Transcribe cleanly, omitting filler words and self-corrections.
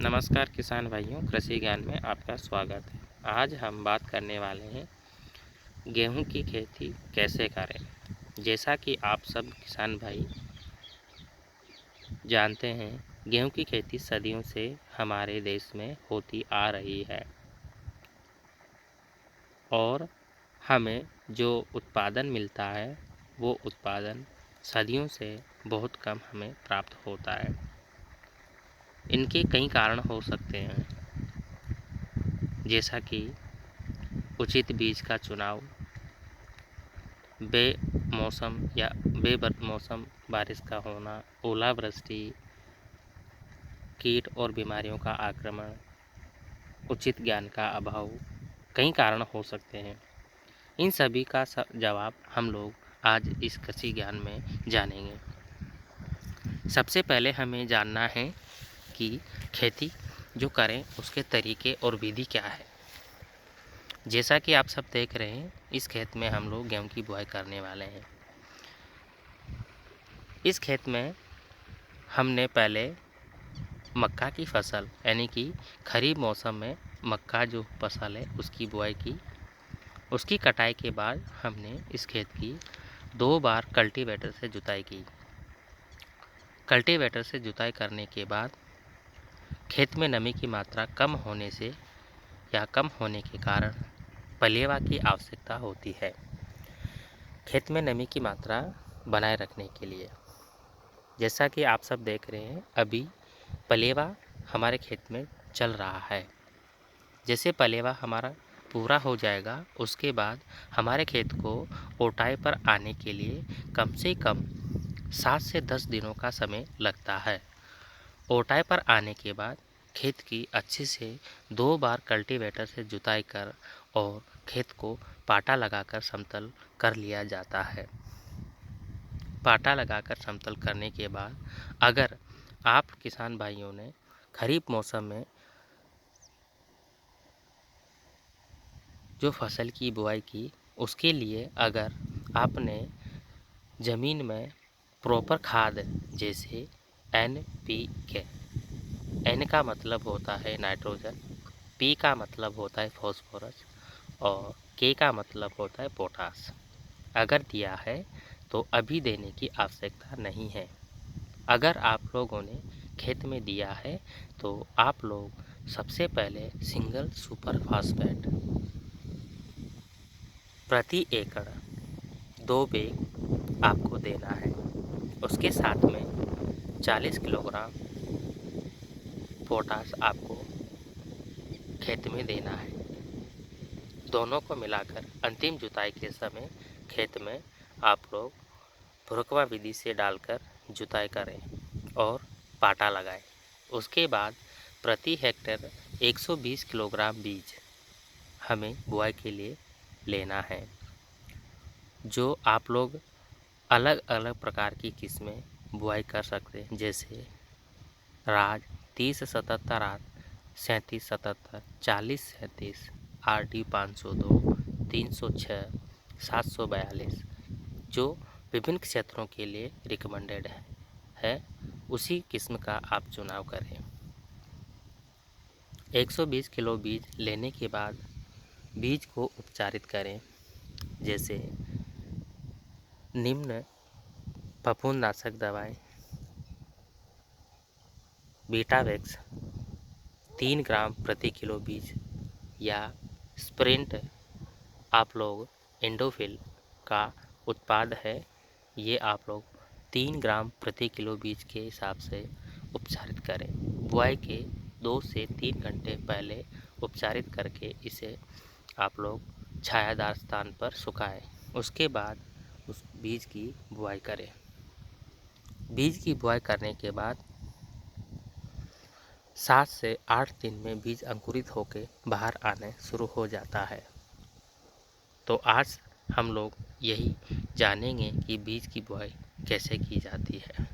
नमस्कार किसान भाइयों, कृषि ज्ञान में आपका स्वागत है। आज हम बात करने वाले हैं गेहूं की खेती कैसे करें। जैसा कि आप सब किसान भाई जानते हैं, गेहूं की खेती सदियों से हमारे देश में होती आ रही है और हमें जो उत्पादन मिलता है वो उत्पादन सदियों से बहुत कम हमें प्राप्त होता है। इनके कई कारण हो सकते हैं, जैसा कि उचित बीज का चुनाव, बेमौसम या बेमौसम बारिश का होना, ओलावृष्टि, कीट और बीमारियों का आक्रमण, उचित ज्ञान का अभाव, कई कारण हो सकते हैं। इन सभी का जवाब हम लोग आज इस कृषि ज्ञान में जानेंगे। सबसे पहले हमें जानना है कि खेती जो करें उसके तरीके और विधि क्या है। जैसा कि आप सब देख रहे हैं, इस खेत में हम लोग गेहूं की बुआई करने वाले हैं। इस खेत में हमने पहले मक्का की फसल यानी कि खरीफ मौसम में मक्का जो फसल है उसकी बुआई की। उसकी कटाई के बाद हमने इस खेत की 2 बार कल्टीवेटर से जुताई की। कल्टीवेटर से जुताई करने के बाद खेत में नमी की मात्रा कम होने से या कम होने के कारण पलेवा की आवश्यकता होती है खेत में नमी की मात्रा बनाए रखने के लिए। जैसा कि आप सब देख रहे हैं, अभी पलेवा हमारे खेत में चल रहा है। जैसे पलेवा हमारा पूरा हो जाएगा, उसके बाद हमारे खेत को ओटाई पर आने के लिए कम से कम 7 से 10 दिनों का समय लगता है। ओटाई पर आने के बाद खेत की अच्छे से 2 बार कल्टीवेटर से जुताई कर और खेत को पाटा लगाकर समतल कर लिया जाता है। पाटा लगाकर समतल करने के बाद अगर आप किसान भाइयों ने खरीफ मौसम में जो फसल की बुआई की, उसके लिए अगर आपने ज़मीन में प्रॉपर खाद जैसे NPK, N का मतलब होता है नाइट्रोजन, P का मतलब होता है फॉस्फोरस और K का मतलब होता है पोटास, अगर दिया है तो अभी देने की आवश्यकता नहीं है। अगर आप लोगों ने खेत में दिया है तो आप लोग सबसे पहले सिंगल सुपर फास्फेट प्रति एकड़ 2 बैग आपको देना है। उसके साथ में 40 किलोग्राम पोटास आपको खेत में देना है। दोनों को मिलाकर अंतिम जुताई के समय खेत में आप लोग भुरकवा विधि से डालकर जुताई करें और पाटा लगाएं। उसके बाद प्रति हेक्टेयर 120 किलोग्राम बीज हमें बुआई के लिए लेना है। जो आप लोग अलग अलग प्रकार की किस्में बुआई कर सकते हैं, जैसे राज 3077, 3777, 4037, RD 502, 306, 742 जो विभिन्न क्षेत्रों के लिए रिकमेंडेड है उसी किस्म का आप चुनाव करें। 120 किलो बीज लेने के बाद बीज को उपचारित करें, जैसे निम्न फफूंदनाशक दवाएं बीटावेक्स 3 ग्राम प्रति किलो बीज या स्प्रिंट आप लोग एंडोफिल का उत्पाद है, ये आप लोग 3 ग्राम प्रति किलो बीज के हिसाब से उपचारित करें। बुआई के 2 से 3 घंटे पहले उपचारित करके इसे आप लोग छायादार स्थान पर सुखाएं। उसके बाद उस बीज की बुआई करें। बीज की बुआई करने के बाद 7 से 8 दिन में बीज अंकुरित होकर बाहर आने शुरू हो जाता है। तो आज हम लोग यही जानेंगे कि बीज की बुआई कैसे की जाती है।